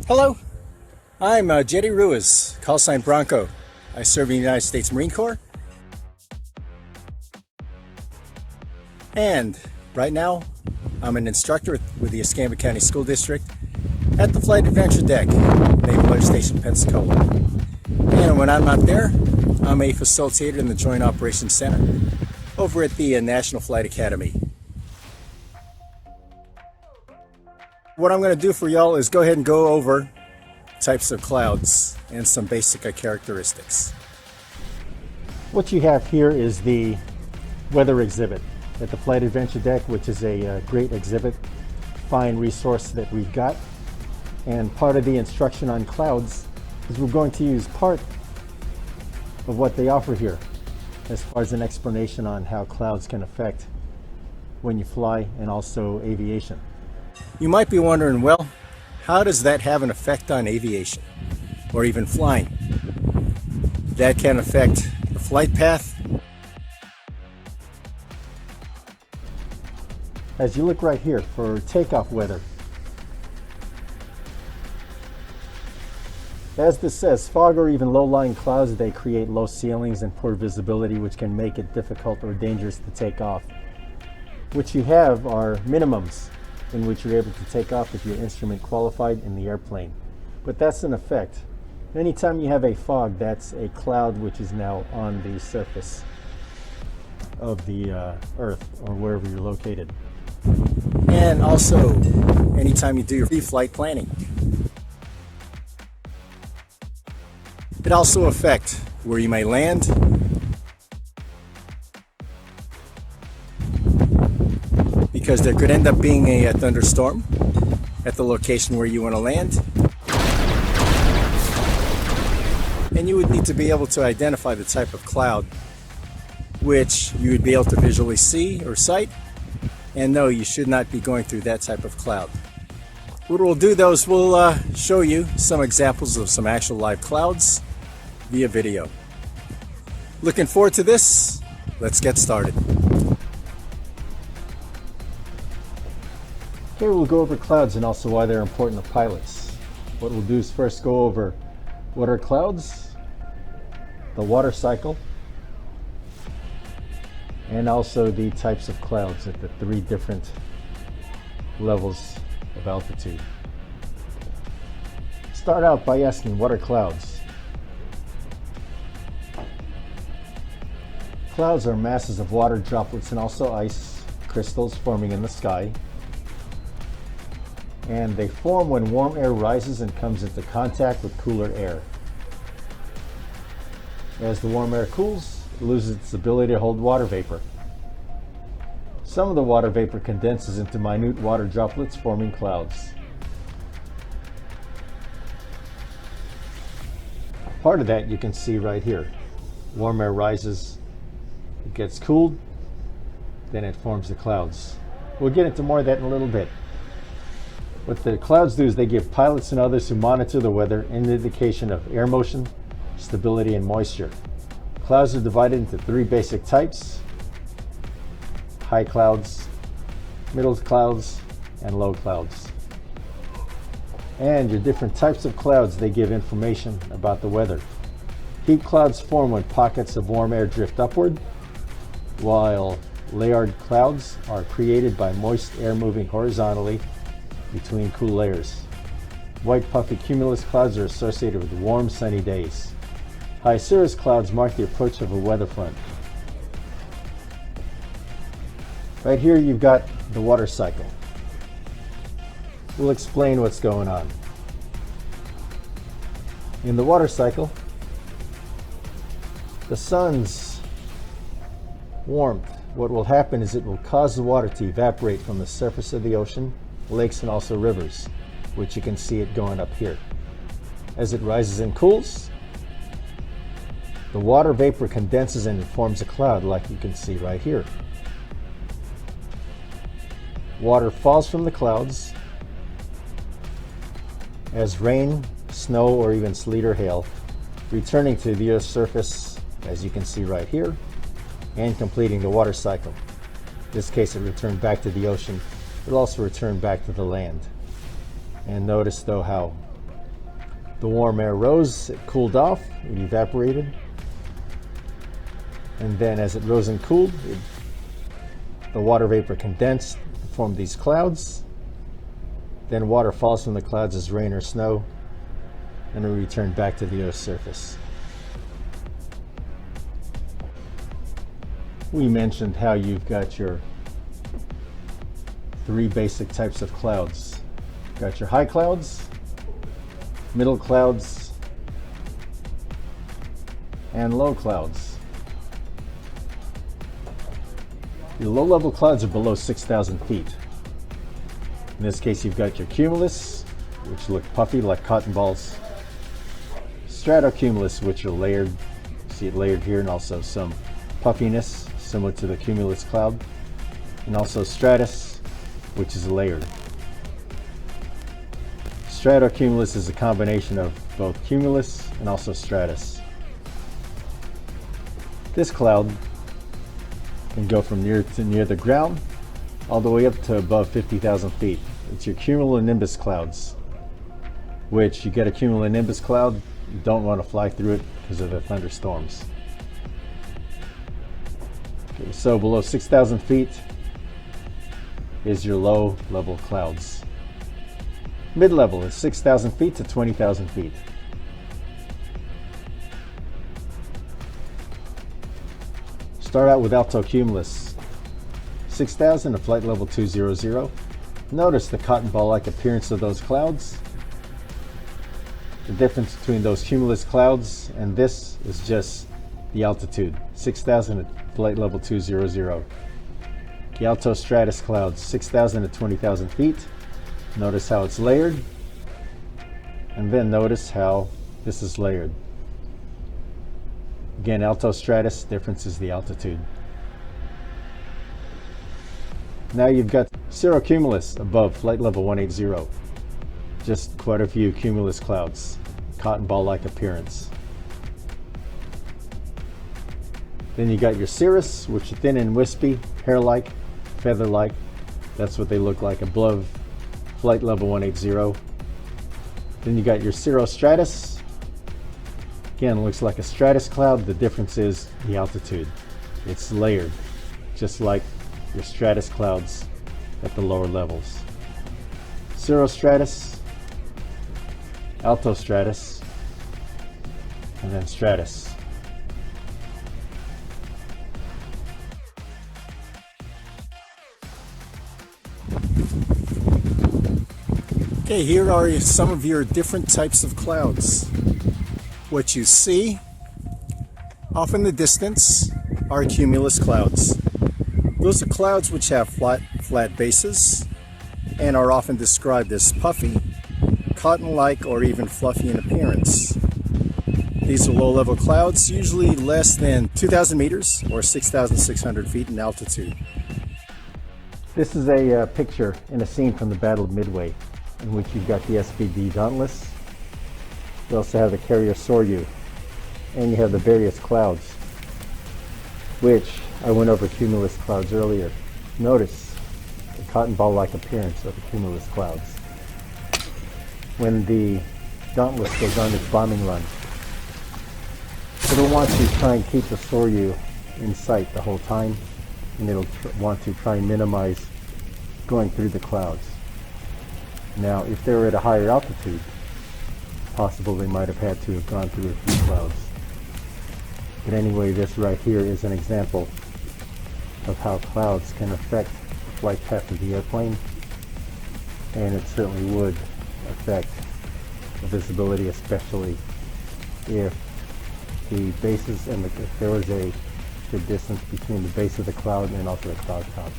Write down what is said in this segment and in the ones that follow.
Hello, I'm Jetty Ruiz, call sign Bronco. I serve in the United States Marine Corps. And right now, I'm an instructor with the Escambia County School District at the Flight Adventure Deck, Naval Air Station, Pensacola. And when I'm not there, I'm a facilitator in the Joint Operations Center over at the National Flight Academy. What I'm going to do for y'all is go ahead and go over types of clouds and some basic characteristics. What you have here is the weather exhibit at the Flight Adventure Deck, which is a great exhibit, fine resource that we've got. And part of the instruction on clouds is we're going to use part of what they offer here as far as an explanation on how clouds can affect when you fly and also aviation. You might be wondering, well, how does that have an effect on aviation or even flying? That can affect the flight path. As you look right here for takeoff weather, as this says, fog or even low-lying clouds, they create low ceilings and poor visibility, which can make it difficult or dangerous to take off. What you have are minimums in which you're able to take off if your instrument qualified in the airplane. But that's an effect. Anytime you have a fog, that's a cloud which is now on the surface of the Earth or wherever you're located. And also, anytime you do your pre-flight planning, it also affects where you may land, because there could end up being a thunderstorm at the location where you want to land. And you would need to be able to identify the type of cloud which you would be able to visually see or sight. And no, you should not be going through that type of cloud. What we'll do though is we'll show you some examples of some actual live clouds via video. Looking forward to this. Let's get started. Here we'll go over clouds and also why they're important to pilots. What we'll do is first go over what are clouds, the water cycle, and also the types of clouds at the three different levels of altitude. Start out by asking, what are clouds? Clouds are masses of water droplets and also ice crystals forming in the sky. And they form when warm air rises and comes into contact with cooler air. As the warm air cools, it loses its ability to hold water vapor. Some of the water vapor condenses into minute water droplets, forming clouds. Part of that you can see right here. Warm air rises, it gets cooled, then it forms the clouds. We'll get into more of that in a little bit. What the clouds do is they give pilots and others who monitor the weather an indication of air motion, stability, and moisture. Clouds are divided into three basic types: high clouds, middle clouds, and low clouds. And your different types of clouds, they give information about the weather. Heat clouds form when pockets of warm air drift upward, while layered clouds are created by moist air moving horizontally between cool layers. White puffy cumulus clouds are associated with warm, sunny days. High cirrus clouds mark the approach of a weather front. Right here you've got the water cycle. We'll explain what's going on. In the water cycle, the sun's warmth, what will happen is it will cause the water to evaporate from the surface of the ocean, lakes, and also rivers, which you can see it going up here. As it rises and cools, the water vapor condenses and it forms a cloud, like you can see right here. Water falls from the clouds as rain, snow, or even sleet or hail, returning to the Earth's surface, as you can see right here, and completing the water cycle. In this case, it returned back to the ocean. It'll also return back to the land. And notice though how The warm air rose, it cooled off, it evaporated. And then as it rose and cooled, the water vapor condensed, formed these clouds. Then water falls from the clouds as rain or snow, and it returned back to the Earth's surface. We mentioned how you've got your three basic types of clouds. You've got your high clouds, middle clouds, and low clouds. Your low-level clouds are below 6,000 feet. In this case, you've got your cumulus, which look puffy like cotton balls, stratocumulus, which are layered. You see it layered here, and also some puffiness similar to the cumulus cloud, and also stratus, which is layered. Stratocumulus is a combination of both cumulus and also stratus. This cloud can go from near the ground all the way up to above 50,000 feet. It's your cumulonimbus clouds, which you get a cumulonimbus cloud, you don't want to fly through it because of the thunderstorms. Okay, so below 6,000 feet is your low level clouds. Mid-level is 6,000 feet to 20,000 feet. Start out with altocumulus, 6,000 to flight level 200. Notice the cotton ball-like appearance of those clouds. The difference between those cumulus clouds and this is just the altitude, 6,000 at flight level 200. The altostratus clouds, 6,000 to 20,000 feet. Notice how it's layered, and then notice how this is layered. Again, altostratus, difference is the altitude. Now you've got cirrocumulus above flight level 180. Just quite a few cumulus clouds, cotton ball-like appearance. Then you got your cirrus, which are thin and wispy, hair-like, feather-like. That's what they look like above flight level 180. Then you got your cirrostratus. Again, it looks like a stratus cloud. The difference is the altitude. It's layered, just like your stratus clouds at the lower levels. Cirrostratus, altostratus, and then stratus. Okay, here are some of your different types of clouds. What you see off in the distance are cumulus clouds. Those are clouds which have flat bases and are often described as puffy, cotton-like, or even fluffy in appearance. These are low-level clouds, usually less than 2,000 meters or 6,600 feet in altitude. This is a picture in a scene from the Battle of Midway, in which you've got the SPD Dauntless. You also have the carrier Soryu, and you have the various clouds, which I went over cumulus clouds earlier. Notice the cotton ball-like appearance of the cumulus clouds. When the Dauntless goes on its bombing run, it'll want to try and keep the Soryu in sight the whole time, and it'll want to try and minimize going through the clouds. Now, if they were at a higher altitude, possible they might have had to have gone through a few clouds. But anyway, this right here is an example of how clouds can affect the flight path of the airplane, and it certainly would affect the visibility, especially if the bases and if there was a good distance between the base of the cloud and also the cloud top.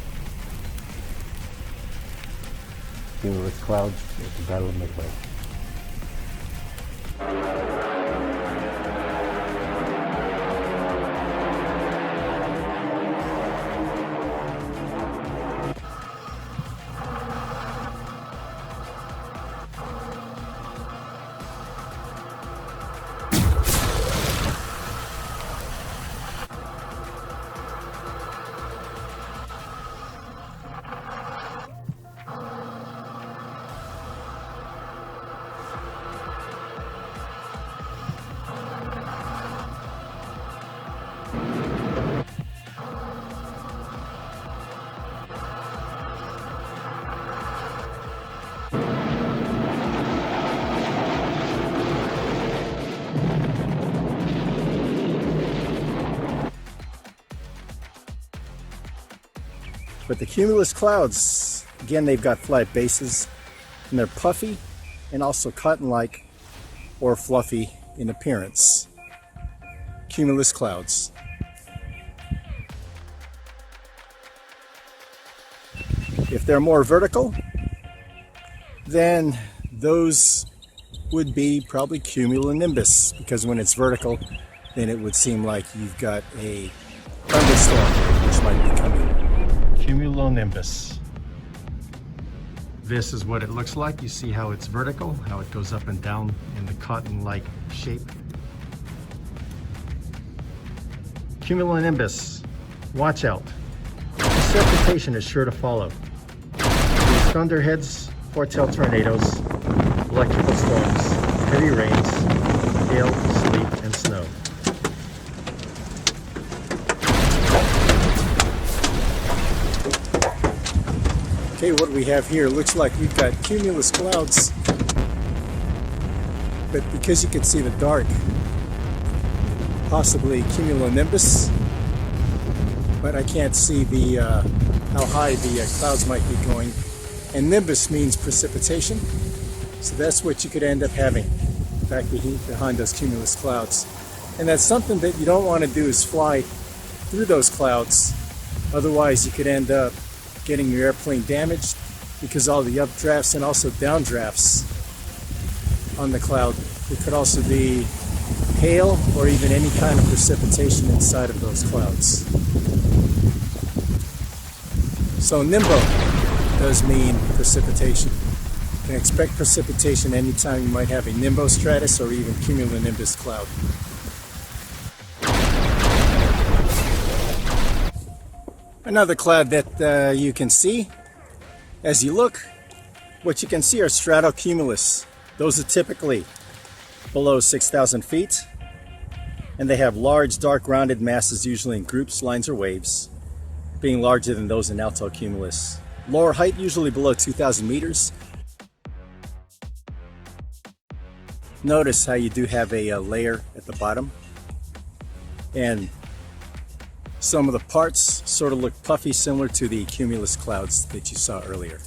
Cumulus clouds at the Battle of Midway. But the cumulus clouds, again, they've got flat bases, and they're puffy and also cotton-like or fluffy in appearance. Cumulus clouds. If they're more vertical, then those would be probably cumulonimbus, because when it's vertical, then it would seem like you've got a thunderstorm which might be coming. Cumulonimbus. This is what it looks like. You see how it's vertical, how it goes up and down in the cotton-like shape. Cumulonimbus. Watch out. Precipitation is sure to follow. These thunderheads foretell tornadoes, electrical storms, heavy rains, hail, sleet, and snow. Okay, what we have here looks like we've got cumulus clouds, but because you can see the dark, possibly cumulonimbus, but I can't see the how high the clouds might be going. And nimbus means precipitation, so that's what you could end up having back behind those cumulus clouds. And that's something that you don't want to do, is fly through those clouds. Otherwise you could end up getting your airplane damaged, because all the updrafts and also downdrafts on the cloud. It could also be hail or even any kind of precipitation inside of those clouds. So nimbo does mean precipitation. You can expect precipitation anytime you might have a nimbostratus or even cumulonimbus cloud. Another cloud that you can see as you look, what you can see are stratocumulus. Those are typically below 6,000 feet, and they have large dark rounded masses, usually in groups, lines, or waves, being larger than those in altocumulus. Lower height, usually below 2,000 meters. Notice how you do have a layer at the bottom, and some of the parts sort of look puffy, similar to the cumulus clouds that you saw earlier.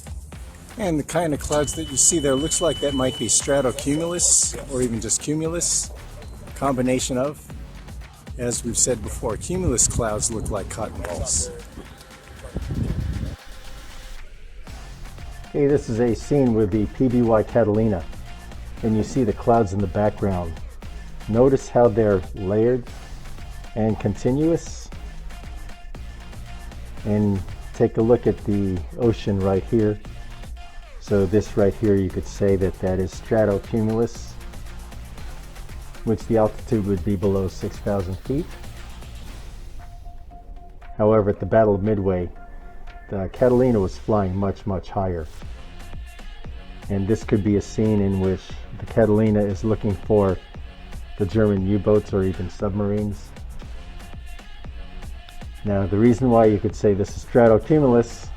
And the kind of clouds that you see there looks like that might be stratocumulus or even just cumulus, combination of. As we've said before, cumulus clouds look like cotton balls. Okay, this is a scene with the PBY Catalina, and you see the clouds in the background. Notice how they're layered and continuous. And take a look at the ocean right here. So this right here, you could say that that is stratocumulus, which the altitude would be below 6,000 feet. However, at the Battle of Midway, the Catalina was flying much, much higher. And this could be a scene in which the Catalina is looking for the German U-boats or even submarines. Now, the reason why you could say this is stratocumulus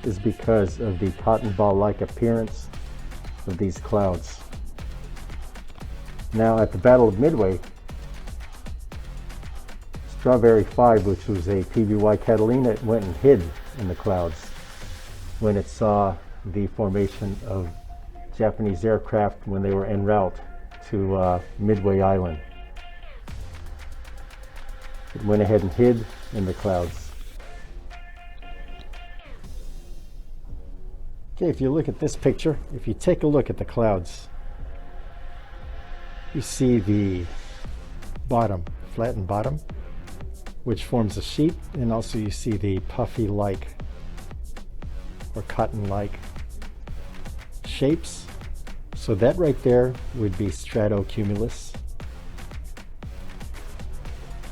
is because of the cotton ball-like appearance of these clouds. Now, at the Battle of Midway, Strawberry 5, which was a PBY Catalina, it went and hid in the clouds when it saw the formation of Japanese aircraft when they were en route to Midway Island. It went ahead and hid in the clouds. Okay, if you look at this picture, if you take a look at the clouds, you see the bottom, flattened bottom, which forms a sheet, and also you see the puffy-like or cotton-like shapes. So that right there would be stratocumulus.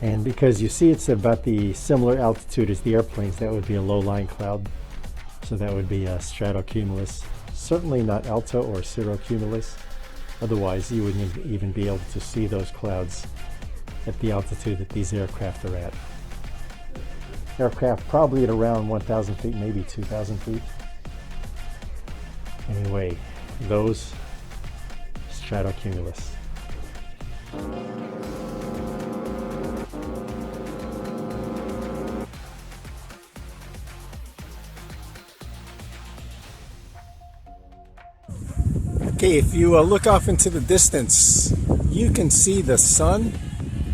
And because you see it's about the similar altitude as the airplanes, that would be a low-lying cloud. So that would be a stratocumulus. Certainly not alto or cirrocumulus. Otherwise, you wouldn't even be able to see those clouds at the altitude that these aircraft are at. Aircraft probably at around 1,000 feet, maybe 2,000 feet. Anyway, those stratocumulus. Okay, if you look off into the distance, you can see the sun.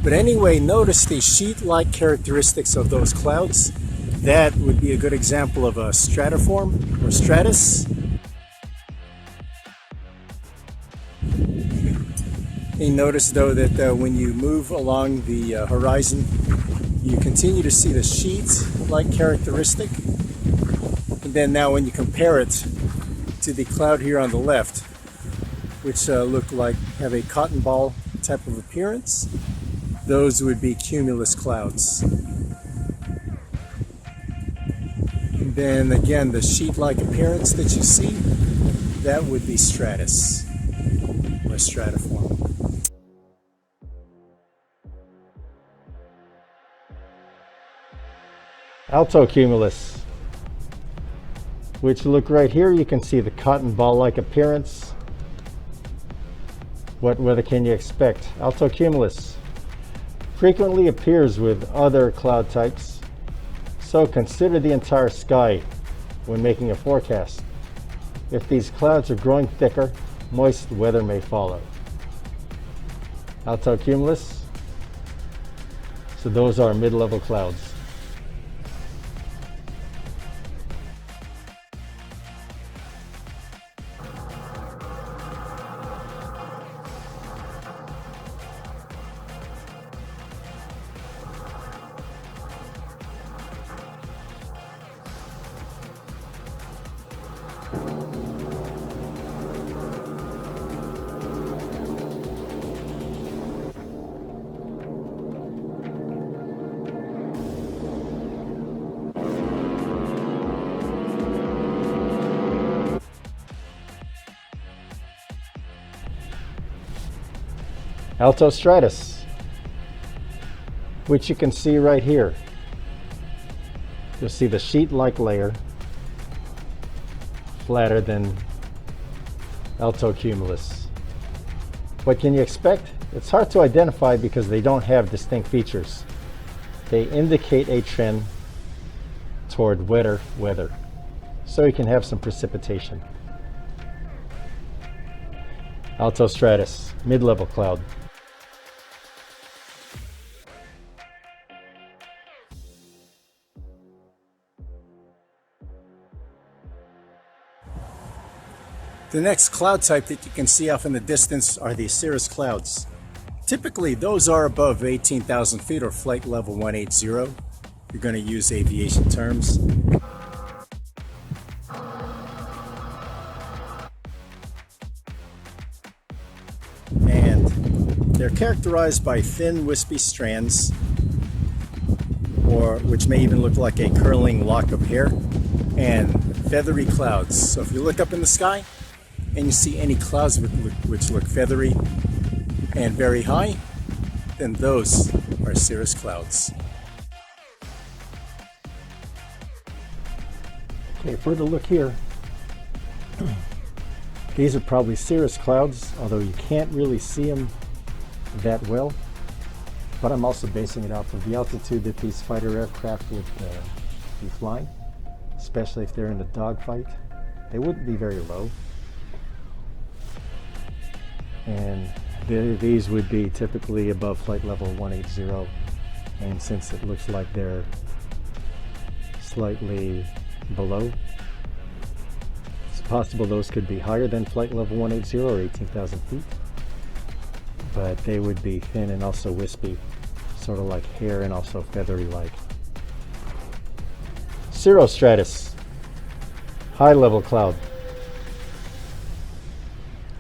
But anyway, notice the sheet-like characteristics of those clouds. That would be a good example of a stratiform or stratus. You notice though that when you move along the horizon, you continue to see the sheet-like characteristic. And then now when you compare it to the cloud here on the left, which look like have a cotton ball type of appearance, those would be cumulus clouds. And then again, the sheet-like appearance that you see, that would be stratus or stratiform. Altocumulus, which look right here, you can see the cotton ball-like appearance. What weather can you expect? Altocumulus frequently appears with other cloud types, so consider the entire sky when making a forecast. If these clouds are growing thicker, moist weather may follow. Altocumulus, so those are mid-level clouds. Altostratus, which you can see right here. You'll see the sheet-like layer, flatter than altocumulus. What can you expect? It's hard to identify because they don't have distinct features. They indicate a trend toward wetter weather, so you can have some precipitation. Altostratus, mid-level cloud. The next cloud type that you can see off in the distance are the cirrus clouds. Typically, those are above 18,000 feet or flight level 180. You're going to use aviation terms. And they're characterized by thin, wispy strands, or which may even look like a curling lock of hair, and feathery clouds. So if you look up in the sky, and you see any clouds which look feathery and very high, then those are cirrus clouds. Okay, further look here. These are probably cirrus clouds, although you can't really see them that well. But I'm also basing it off of the altitude that these fighter aircraft would be flying, especially if they're in a dogfight. They wouldn't be very low. And these would be typically above flight level 180, and since it looks like they're slightly below, it's possible those could be higher than flight level 180 or 18,000 feet, but they would be thin and also wispy, sort of like hair and also feathery like. Cirrostratus, high level cloud,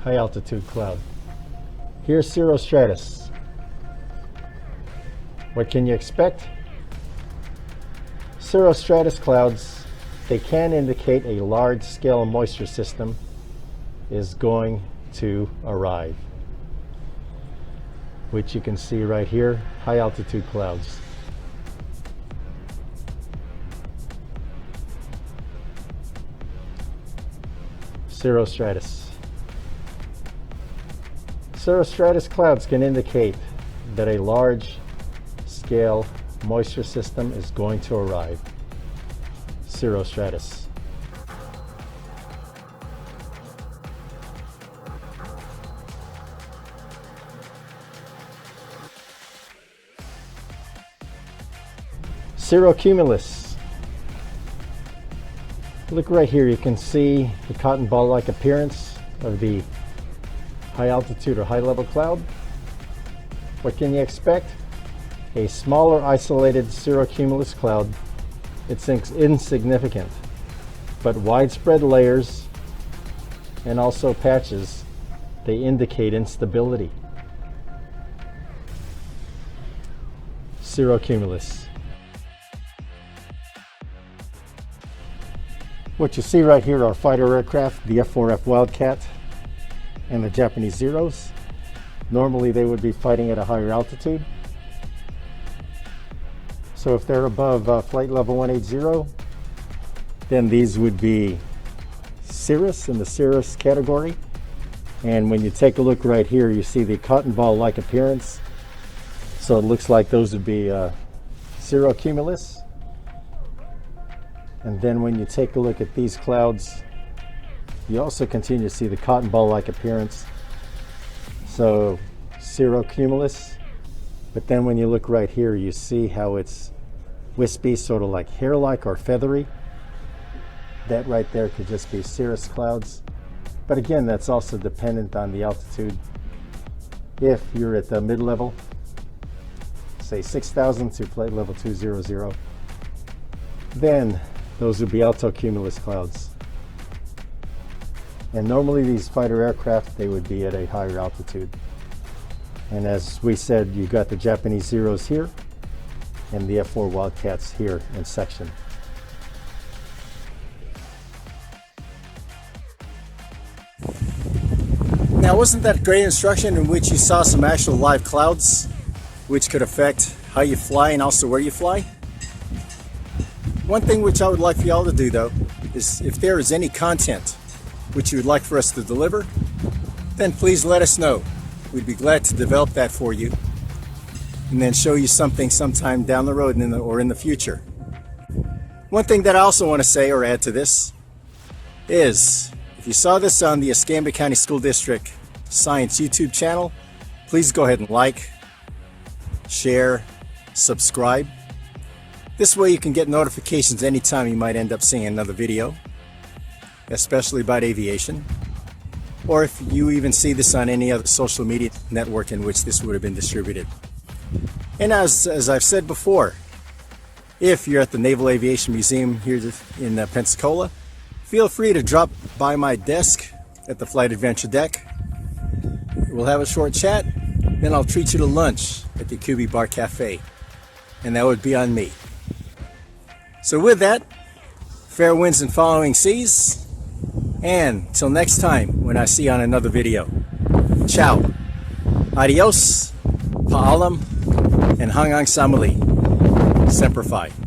high altitude cloud. Here's cirrostratus. What can you expect? Cirrostratus clouds, they can indicate a large-scale moisture system is going to arrive, which you can see right here, high altitude clouds. Cirrostratus. Cirrostratus clouds can indicate that a large-scale moisture system is going to arrive. Cirrostratus. cirrocumulus. Look right here, you can see the cotton ball-like appearance of the high altitude or high level cloud. What can you expect? A smaller isolated cirrocumulus cloud. It's insignificant, but widespread layers and also patches, they indicate instability. Cirrocumulus. What you see right here are fighter aircraft, the F-4F Wildcat and the Japanese Zeros. Normally they would be fighting at a higher altitude. So if they're above flight level 180, then these would be cirrus in the cirrus category. And when you take a look right here, you see the cotton ball-like appearance. So it looks like those would be cirrocumulus. And then when you take a look at these clouds, you also continue to see the cotton ball-like appearance. So cirrocumulus. But then when you look right here, you see how it's wispy, sort of like hair-like or feathery. That right there could just be cirrus clouds. But again, that's also dependent on the altitude. If you're at the mid-level, say 6,000 to flight level 200, then those would be altocumulus clouds. And normally these fighter aircraft, they would be at a higher altitude. And as we said, you got the Japanese Zeros here and the F-4 Wildcats here in section. Now, wasn't that great instruction in which you saw some actual live clouds which could affect how you fly and also where you fly? One thing which I would like for y'all to do though is if there is any content which you would like for us to deliver, then please let us know. We'd be glad to develop that for you and then show you something sometime down the road or in the future. One thing that I also want to say or add to this is if you saw this on the Escambia County School District Science YouTube channel, please go ahead and like, share, subscribe. This way you can get notifications anytime you might end up seeing another video, especially about aviation, or if you even see this on any other social media network in which this would have been distributed. And as I've said before, if you're at the Naval Aviation Museum here in Pensacola, feel free to drop by my desk at the Flight Adventure deck. We'll have a short chat, then I'll treat you to lunch at the QB Bar Cafe, and that would be on me. So with that, fair winds and following seas, and till next time when I see you on another video. Ciao, adios, paalam, and hangang samali. Semper Fi.